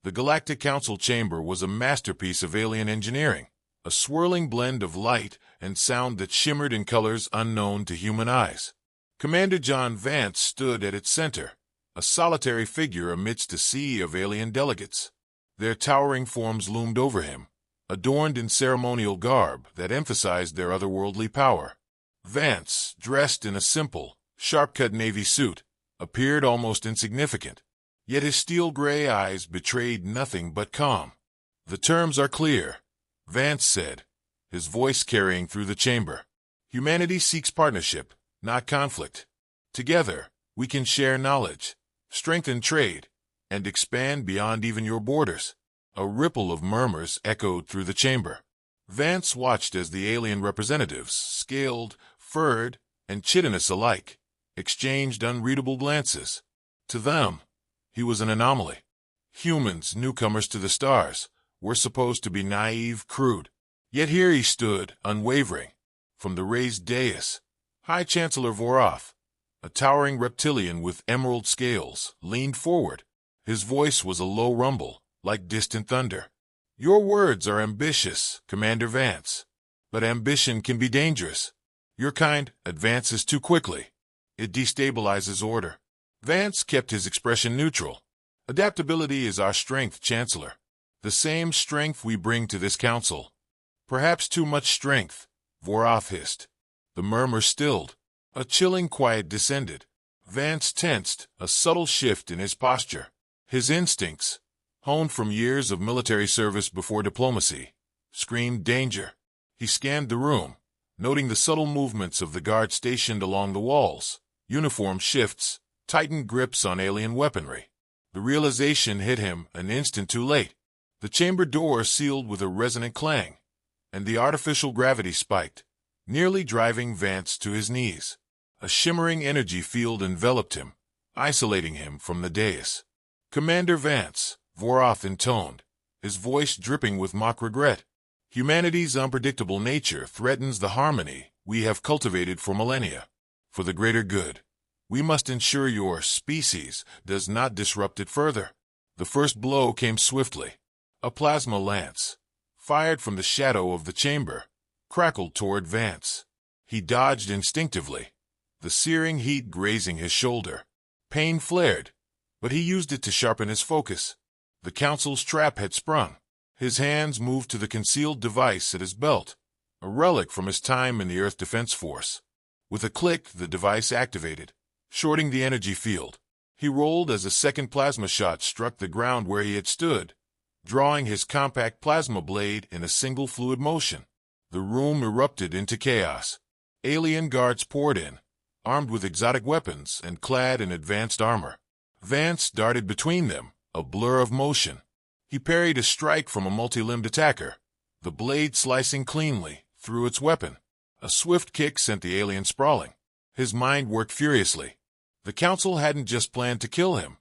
The Galactic Council chamber was a masterpiece of alien engineering, a swirling blend of light and sound that shimmered in colors unknown to human eyes. Commander John Vance stood at its center, a solitary figure amidst a sea of alien delegates. Their towering forms loomed over him, adorned in ceremonial garb that emphasized their otherworldly power. Vance, dressed in a simple, sharp-cut navy suit, appeared almost insignificant, yet his steel-gray eyes betrayed nothing but calm. "The terms are clear," Vance said, his voice carrying through the chamber. "Humanity seeks partnership, not conflict. Together, we can share knowledge, strengthen trade, and expand beyond even your borders." A ripple of murmurs echoed through the chamber. Vance watched as the alien representatives, scaled, furred, and chitinous alike, exchanged unreadable glances. To them, he was an anomaly. Humans, newcomers to the stars, were supposed to be naive, crude. Yet here he stood, unwavering. From the raised dais, High Chancellor Voroff, a towering reptilian with emerald scales, leaned forward. His voice was a low rumble, like distant thunder. "Your words are ambitious, Commander Vance. But ambition can be dangerous. Your kind advances too quickly. It destabilizes order." Vance kept his expression neutral. "Adaptability is our strength, Chancellor. The same strength we bring to this council." "Perhaps too much strength," Voroff hissed. The murmur stilled. A chilling quiet descended. Vance tensed, a subtle shift in his posture. His instincts, honed from years of military service before diplomacy, screamed danger. He scanned the room, noting the subtle movements of the guards stationed along the walls, uniform shifts, tightened grips on alien weaponry. The realization hit him an instant too late. The chamber door sealed with a resonant clang, and the artificial gravity spiked, nearly driving Vance to his knees. A shimmering energy field enveloped him, isolating him from the dais. "Commander Vance," Voroff intoned, his voice dripping with mock regret. "Humanity's unpredictable nature threatens the harmony we have cultivated for millennia. For the greater good, we must ensure your species does not disrupt it further." The first blow came swiftly. A plasma lance, fired from the shadow of the chamber, crackled toward Vance. He dodged instinctively, the searing heat grazing his shoulder. Pain flared, but he used it to sharpen his focus. The council's trap had sprung. His hands moved to the concealed device at his belt, a relic from his time in the Earth Defense Force. With a click, the device activated, shorting the energy field. He rolled as a second plasma shot struck the ground where he had stood, drawing his compact plasma blade in a single fluid motion. The room erupted into chaos. Alien guards poured in, armed with exotic weapons and clad in advanced armor. Vance darted between them, a blur of motion. He parried a strike from a multi-limbed attacker, the blade slicing cleanly through its weapon. A swift kick sent the alien sprawling. His mind worked furiously. The council hadn't just planned to kill him.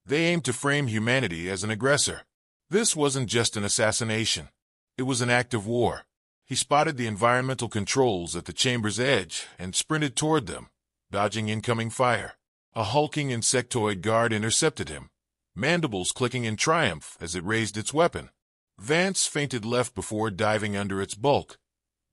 They aimed to frame humanity as an aggressor. This wasn't just an assassination. It was an act of war. He spotted the environmental controls at the chamber's edge and sprinted toward them, dodging incoming fire. A hulking insectoid guard intercepted him, mandibles clicking in triumph as it raised its weapon. Vance feinted left before diving under its bulk,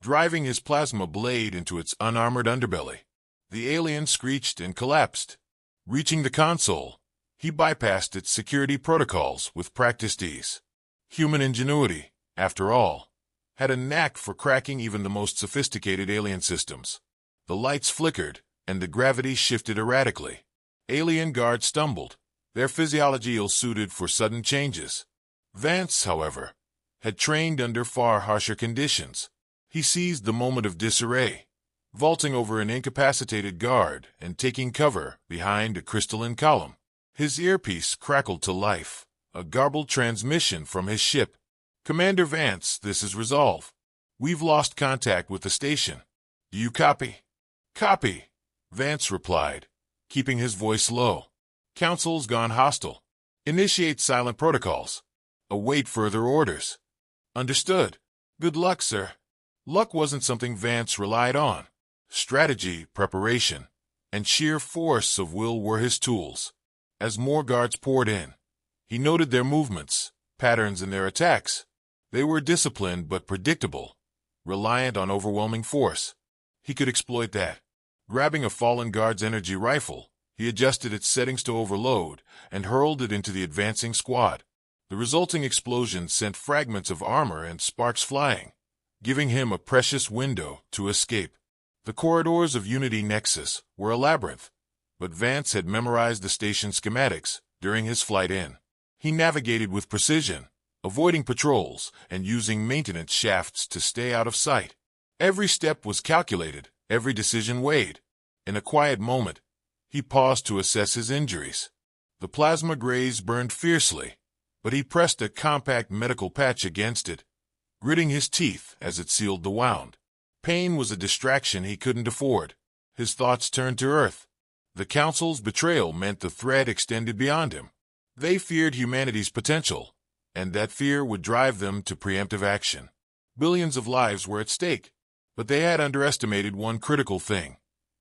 driving his plasma blade into its unarmored underbelly. The alien screeched and collapsed. Reaching the console, he bypassed its security protocols with practiced ease. Human ingenuity, after all, had a knack for cracking even the most sophisticated alien systems. The lights flickered, and the gravity shifted erratically. Alien guards stumbled, their physiology ill-suited for sudden changes. Vance, however, had trained under far harsher conditions. He seized the moment of disarray, vaulting over an incapacitated guard and taking cover behind a crystalline column. His earpiece crackled to life, a garbled transmission from his ship. "Commander Vance, this is Resolve. We've lost contact with the station. Do you copy?" "Copy," Vance replied, keeping his voice low. "Council's gone hostile. Initiate silent protocols. Await further orders." "Understood. Good luck, sir." Luck wasn't something Vance relied on. Strategy, preparation, and sheer force of will were his tools. As more guards poured in, he noted their movements, patterns in their attacks. They were disciplined but predictable, reliant on overwhelming force. He could exploit that. Grabbing a fallen guard's energy rifle, he adjusted its settings to overload and hurled it into the advancing squad. The resulting explosion sent fragments of armor and sparks flying, giving him a precious window to escape. The corridors of Unity Nexus were a labyrinth, but Vance had memorized the station schematics during his flight in. He navigated with precision, avoiding patrols and using maintenance shafts to stay out of sight. Every step was calculated, every decision weighed. In a quiet moment, he paused to assess his injuries. The plasma graze burned fiercely, but he pressed a compact medical patch against it, gritting his teeth as it sealed the wound. Pain was a distraction he couldn't afford. His thoughts turned to Earth. The Council's betrayal meant the threat extended beyond him. They feared humanity's potential, and that fear would drive them to preemptive action. Billions of lives were at stake, but they had underestimated one critical thing.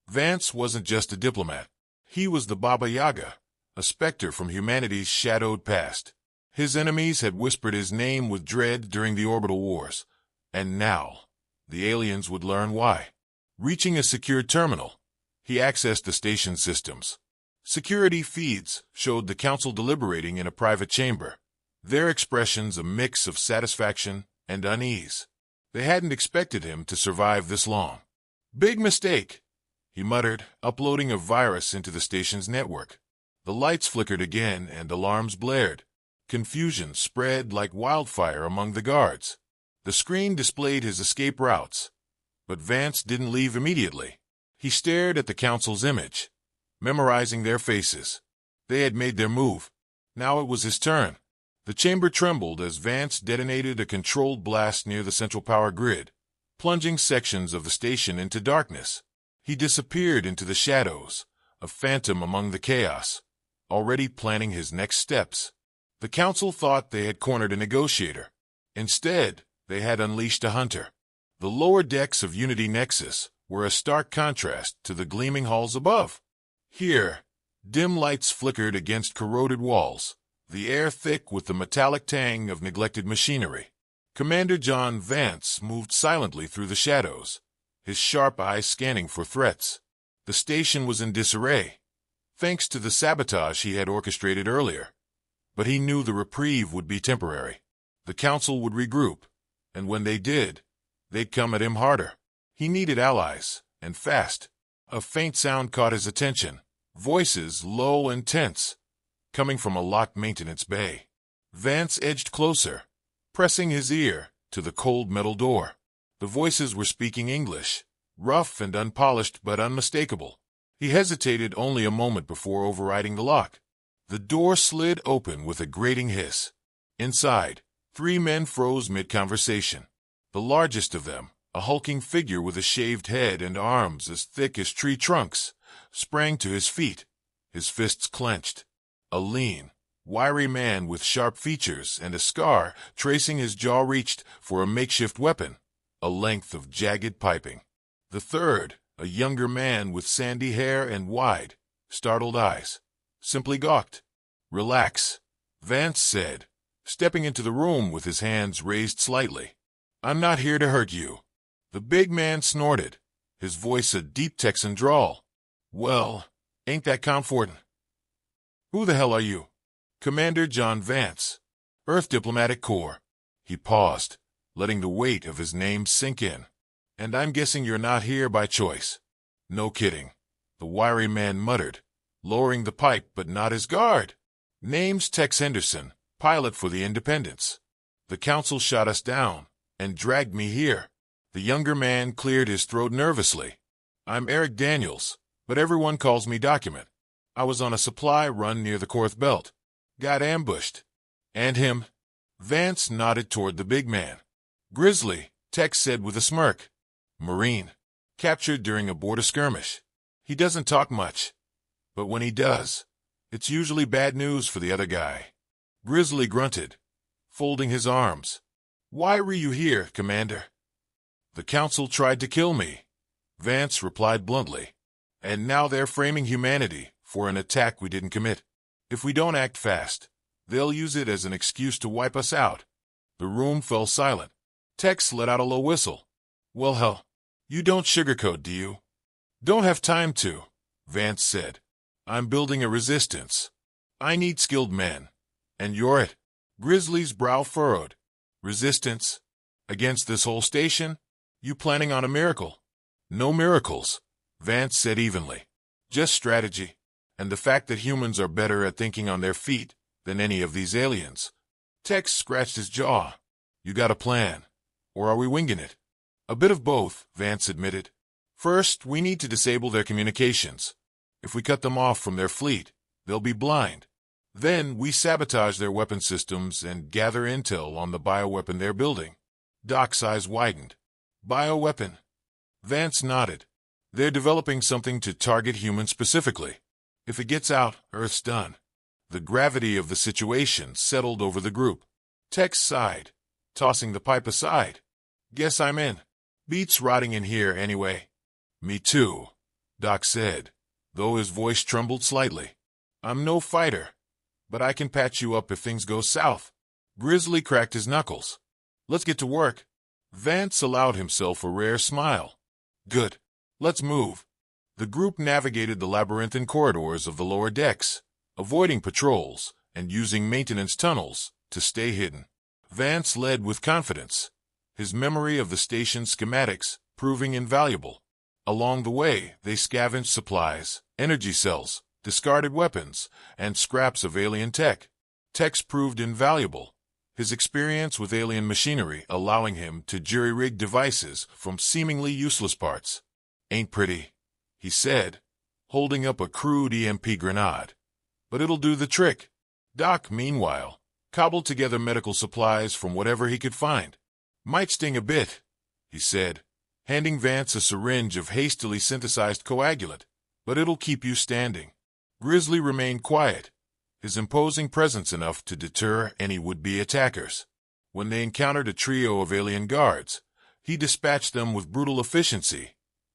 Vance wasn't just a diplomat. He was the Baba Yaga, a specter from humanity's shadowed past. His enemies had whispered his name with dread during the orbital wars, and now the aliens would learn why. Reaching a secured terminal, he accessed the station systems. Security feeds showed the Council deliberating in a private chamber, their expressions a mix of satisfaction and unease. They hadn't expected him to survive this long. "Big mistake," he muttered, uploading a virus into the station's network. The lights flickered again and alarms blared. Confusion spread like wildfire among the guards. The screen displayed his escape routes, but Vance didn't leave immediately. He stared at the Council's image, memorizing their faces. They had made their move. Now it was his turn. The chamber trembled as Vance detonated a controlled blast near the central power grid, plunging sections of the station into darkness. He disappeared into the shadows, a phantom among the chaos, already planning his next steps. The Council thought they had cornered a negotiator. Instead, they had unleashed a hunter. The lower decks of Unity Nexus were a stark contrast to the gleaming halls above. Here, dim lights flickered against corroded walls, the air thick with the metallic tang of neglected machinery. Commander John Vance moved silently through the shadows, his sharp eyes scanning for threats. The station was in disarray, thanks to the sabotage he had orchestrated earlier. But he knew the reprieve would be temporary. The Council would regroup, and when they did, they'd come at him harder. He needed allies, and fast. A faint sound caught his attention, voices low and tense, coming from a locked maintenance bay. Vance edged closer, pressing his ear to the cold metal door. The voices were speaking English, rough and unpolished but unmistakable. He hesitated only a moment before overriding the lock. The door slid open with a grating hiss. Inside, 3 men froze mid-conversation. The largest of them, a hulking figure with a shaved head and arms as thick as tree trunks, sprang to his feet, his fists clenched. A lean, wiry man with sharp features and a scar tracing his jaw reached for a makeshift weapon, a length of jagged piping. The third, a younger man with sandy hair and wide, startled eyes, simply gawked. "Relax," Vance said, stepping into the room with his hands raised slightly. "I'm not here to hurt you." The big man snorted, his voice a deep Texan drawl. "Well, ain't that comforting?" "Who the hell are you?" "Commander John Vance, Earth Diplomatic Corps." He paused, letting the weight of his name sink in. "And I'm guessing you're not here by choice." "No kidding," the wiry man muttered, lowering the pipe but not his guard. "Name's Tex Henderson, pilot for the Independence. The Council shot us down and dragged me here." The younger man cleared his throat nervously. "I'm Eric Daniels, but everyone calls me Document. I was on a supply run near the Korth Belt. Got ambushed." "And him?" Vance nodded toward the big man. "Grizzly," Tex said with a smirk. "Marine. Captured during a border skirmish. He doesn't talk much, but when he does, it's usually bad news for the other guy." Grizzly grunted, folding his arms. "Why were you here, Commander?" "The Council tried to kill me," Vance replied bluntly. "And now they're framing humanity for an attack we didn't commit. If we don't act fast, They'll use it as an excuse to wipe us out. The room fell silent. Tex let out a low whistle. Well, hell, you don't sugarcoat, do you? Don't have time to, Vance said. I'm building a resistance. I need skilled men. And you're it. Grizzly's brow furrowed. Resistance? Against this whole station? You planning on a miracle? No miracles, Vance said evenly. Just strategy. And the fact that humans are better at thinking on their feet than any of these aliens. Tex scratched his jaw. You got a plan? Or are we winging it? A bit of both, Vance admitted. First, we need to disable their communications. If we cut them off from their fleet, they'll be blind. Then we sabotage their weapon systems and gather intel on the bioweapon they're building. Doc's eyes widened. Bioweapon? Vance nodded. They're developing something to target humans specifically. If it gets out, Earth's done. The gravity of the situation settled over the group. Tex sighed, tossing the pipe aside. Guess I'm in. Beats rotting in here anyway. Me too, Doc said, though his voice trembled slightly. I'm no fighter, but I can patch you up if things go south. Grizzly cracked his knuckles. Let's get to work. Vance allowed himself a rare smile. Good. Let's move. The group navigated the labyrinthine corridors of the lower decks, avoiding patrols and using maintenance tunnels to stay hidden. Vance led with confidence, his memory of the station's schematics proving invaluable. Along the way, they scavenged supplies, energy cells, discarded weapons, and scraps of alien tech. Tex proved invaluable, his experience with alien machinery allowing him to jury-rig devices from seemingly useless parts. Ain't pretty, he said, holding up a crude EMP grenade. But it'll do the trick. Doc, meanwhile, cobbled together medical supplies from whatever he could find. Might sting a bit, he said, handing Vance a syringe of hastily synthesized coagulant, but it'll keep you standing. Grizzly remained quiet, his imposing presence enough to deter any would-be attackers. When they encountered a trio of alien guards, he dispatched them with brutal efficiency,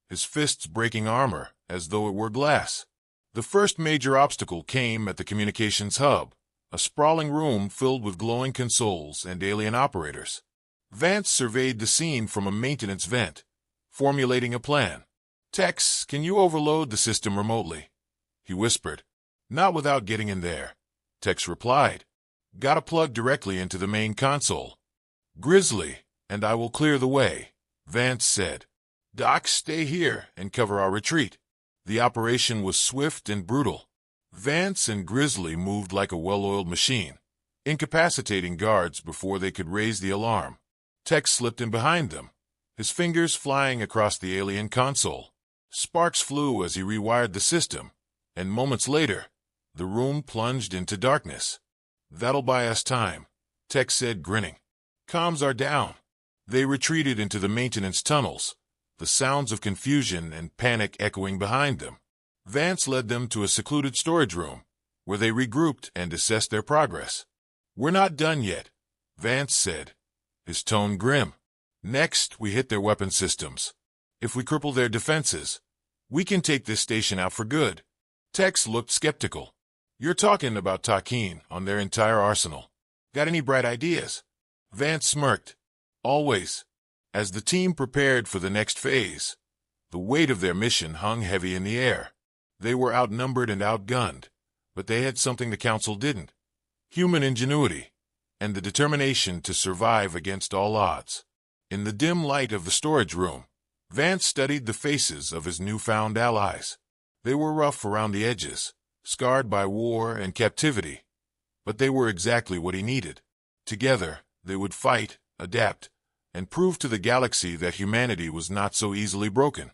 his fists breaking armor as though it were glass. The first major obstacle came at the communications hub, a sprawling room filled with glowing consoles and alien operators. Vance surveyed the scene from a maintenance vent, formulating a plan. Tex, can you overload the system remotely? He whispered. Not without getting in there, Tex replied. Gotta plug directly into the main console. Grizzly, and I will clear the way, Vance said. Doc, stay here and cover our retreat. The operation was swift and brutal. Vance and Grizzly moved like a well-oiled machine, incapacitating guards before they could raise the alarm. Tex slipped in behind them, his fingers flying across the alien console. Sparks flew as he rewired the system, and moments later, the room plunged into darkness. That'll buy us time, Tex said, grinning. Comms are down. They retreated into the maintenance tunnels, the sounds of confusion and panic echoing behind them. Vance led them to a secluded storage room, where they regrouped and assessed their progress. We're not done yet, Vance said, his tone grim. Next, we hit their weapon systems. If we cripple their defenses, we can take this station out for good. Tex looked skeptical. You're talking about Takin on their entire arsenal. Got any bright ideas? Vance smirked. Always. As the team prepared for the next phase, the weight of their mission hung heavy in the air. They were outnumbered and outgunned, but they had something the Council didn't. Human ingenuity, and the determination to survive against all odds. In the dim light of the storage room, Vance studied the faces of his newfound allies. They were rough around the edges, scarred by war and captivity, but they were exactly what he needed. Together, they would fight, adapt, and prove to the galaxy that humanity was not so easily broken.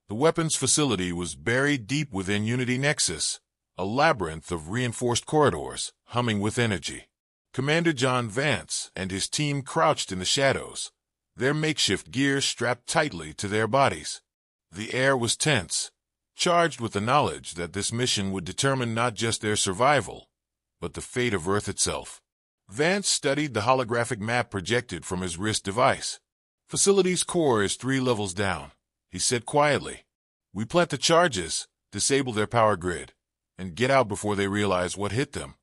The weapons facility was buried deep within Unity Nexus, a labyrinth of reinforced corridors, humming with energy. Commander John Vance and his team crouched in the shadows, their makeshift gear strapped tightly to their bodies. The air was tense, charged with the knowledge that this mission would determine not just their survival, but the fate of Earth itself. Vance studied the holographic map projected from his wrist device. Facility's core is 3 levels down, he said quietly. We plant the charges, disable their power grid, and get out before they realize what hit them.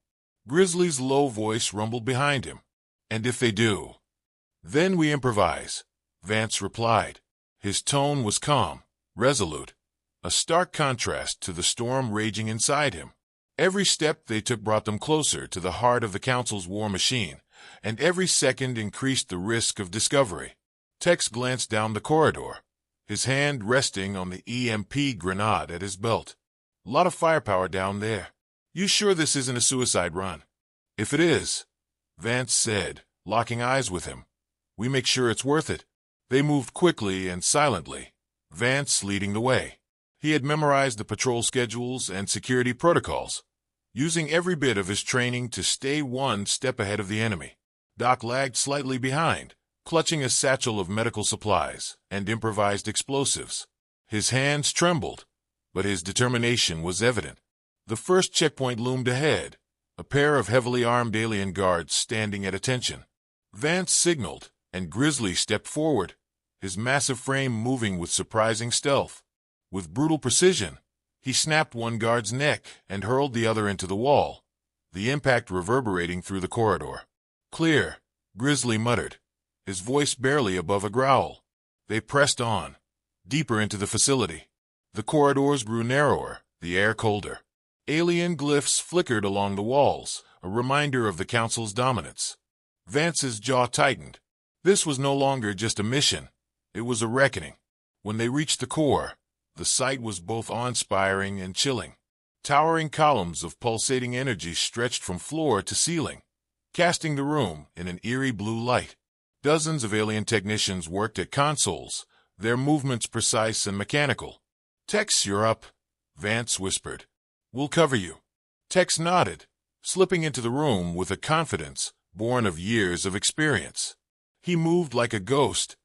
Grizzly's low voice rumbled behind him. And if they do? Then we improvise, Vance replied. His tone was calm, resolute, a stark contrast to the storm raging inside him. Every step they took brought them closer to the heart of the Council's war machine, and every second increased the risk of discovery. Tex glanced down the corridor, his hand resting on the EMP grenade at his belt. A lot of firepower down there. You sure this isn't a suicide run? If it is, Vance said, locking eyes with him, we make sure it's worth it. They moved quickly and silently, Vance leading the way. He had memorized the patrol schedules and security protocols, using every bit of his training to stay one step ahead of the enemy. Doc lagged slightly behind, clutching a satchel of medical supplies and improvised explosives. His hands trembled, but his determination was evident. The first checkpoint loomed ahead, a pair of heavily armed alien guards standing at attention. Vance signaled, and Grizzly stepped forward, his massive frame moving with surprising stealth. With brutal precision, he snapped one guard's neck and hurled the other into the wall, the impact reverberating through the corridor. Clear, Grizzly muttered, his voice barely above a growl. They pressed on, deeper into the facility. The corridors grew narrower, the air colder. Alien glyphs flickered along the walls, a reminder of the Council's dominance. Vance's jaw tightened. This was no longer just a mission. It was a reckoning. When they reached the core, the sight was both awe-inspiring and chilling. Towering columns of pulsating energy stretched from floor to ceiling, casting the room in an eerie blue light. Dozens of alien technicians worked at consoles, their movements precise and mechanical. Tex, you're up, Vance whispered. We'll cover you. Tex nodded, slipping into the room with a confidence born of years of experience. He moved like a ghost,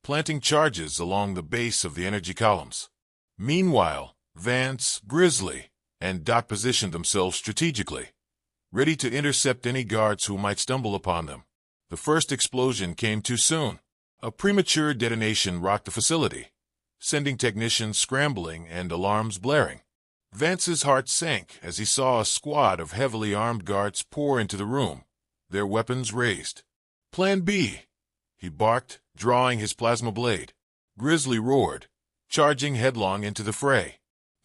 planting charges along the base of the energy columns. Meanwhile, Vance, Grizzly, and Doc positioned themselves strategically, ready to intercept any guards who might stumble upon them. The first explosion came too soon. A premature detonation rocked the facility, sending technicians scrambling and alarms blaring. Vance's heart sank as he saw a squad of heavily armed guards pour into the room, their weapons raised. Plan B, he barked, drawing his plasma blade. Grizzly roared, charging headlong into the fray.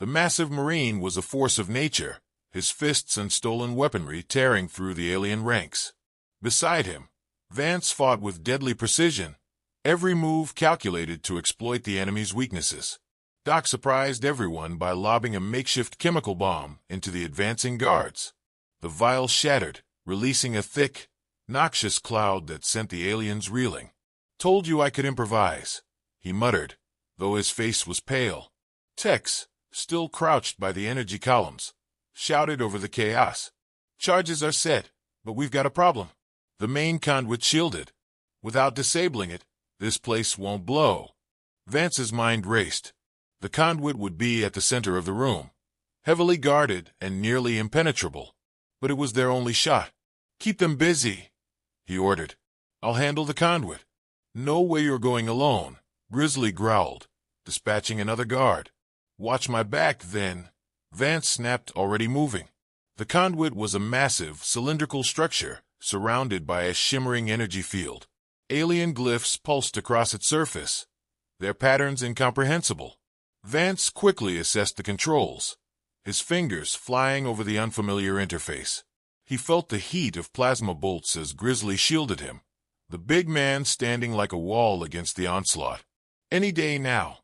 The massive Marine was a force of nature, his fists and stolen weaponry tearing through the alien ranks. Beside him, Vance fought with deadly precision, every move calculated to exploit the enemy's weaknesses. Doc surprised everyone by lobbing a makeshift chemical bomb into the advancing guards. The vial shattered, releasing a thick, noxious cloud that sent the aliens reeling. Told you I could improvise, he muttered, though his face was pale. Tex, still crouched by the energy columns, shouted over the chaos. Charges are set, but we've got a problem. The main conduit shielded. Without disabling it, this place won't blow. Vance's mind raced. The conduit would be at the center of the room, heavily guarded and nearly impenetrable. But it was their only shot. Keep them busy, he ordered. I'll handle the conduit. No way you're going alone, Grizzly growled, dispatching another guard. Watch my back, then. Vance snapped, already moving. The conduit was a massive, cylindrical structure, surrounded by a shimmering energy field. Alien glyphs pulsed across its surface, their patterns incomprehensible. Vance quickly assessed the controls, his fingers flying over the unfamiliar interface. He felt the heat of plasma bolts as Grizzly shielded him, the big man standing like a wall against the onslaught. Any day now,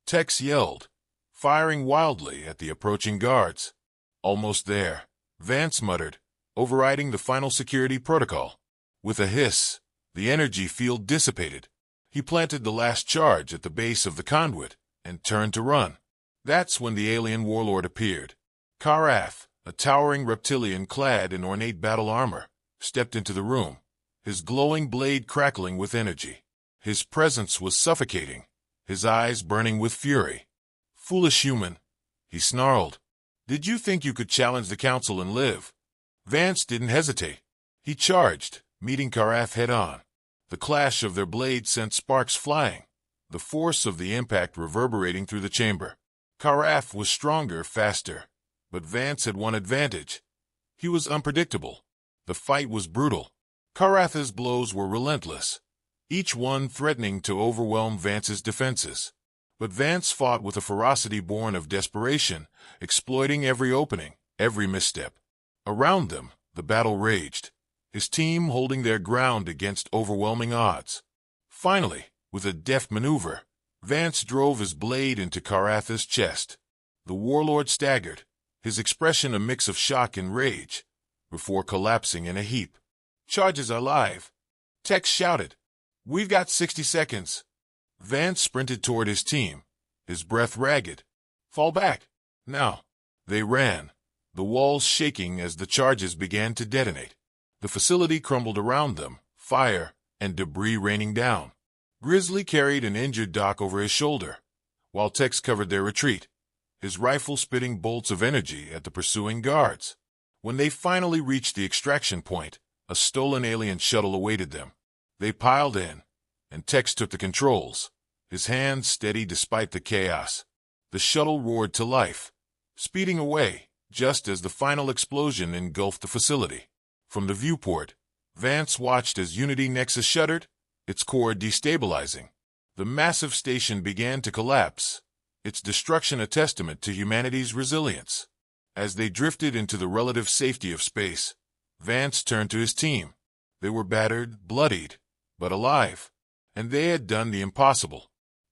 Tex yelled, firing wildly at the approaching guards. Almost there, Vance muttered, overriding the final security protocol. With a hiss, the energy field dissipated. He planted the last charge at the base of the conduit and turned to run. That's when the alien warlord appeared. Karath, a towering reptilian clad in ornate battle armor, stepped into the room, his glowing blade crackling with energy. His presence was suffocating, his eyes burning with fury. Foolish human, he snarled. Did you think you could challenge the Council and live? Vance didn't hesitate. He charged, meeting Karath head-on. The clash of their blades sent sparks flying, the force of the impact reverberating through the chamber. Karath was stronger, faster, but Vance had one advantage. He was unpredictable. The fight was brutal. Karatha's blows were relentless, each one threatening to overwhelm Vance's defenses. But Vance fought with a ferocity born of desperation, exploiting every opening, every misstep. Around them, the battle raged, his team holding their ground against overwhelming odds. Finally, with a deft maneuver, Vance drove his blade into Karatha's chest. The warlord staggered, his expression a mix of shock and rage, before collapsing in a heap. "Charges are live," Tex shouted. "We've got 60 seconds. Vance sprinted toward his team, his breath ragged. "Fall back, now." They ran, the walls shaking as the charges began to detonate. The facility crumbled around them, fire and debris raining down. Grizzly carried an injured Doc over his shoulder, while Tex covered their retreat, his rifle spitting bolts of energy at the pursuing guards. When they finally reached the extraction point, a stolen alien shuttle awaited them. They piled in, and Tex took the controls, his hands steady despite the chaos. The shuttle roared to life, speeding away just as the final explosion engulfed the facility. From the viewport, Vance watched as Unity Nexus shuddered, its core destabilizing. The massive station began to collapse, its destruction a testament to humanity's resilience. As they drifted into the relative safety of space, Vance turned to his team. They were battered, bloodied, but alive, and they had done the impossible.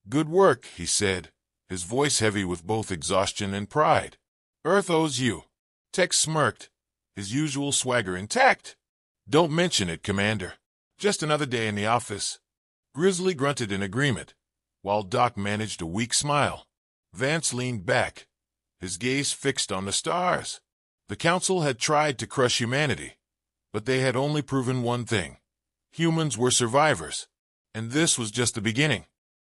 "Good work," he said, his voice heavy with both exhaustion and pride. "Earth owes you." Tex smirked, his usual swagger intact. "Don't mention it, Commander. Just another day in the office." Grizzly grunted in agreement, while Doc managed a weak smile. Vance leaned back, his gaze fixed on the stars. The Council had tried to crush humanity, but they had only proven one thing. Humans were survivors, and this was just the beginning.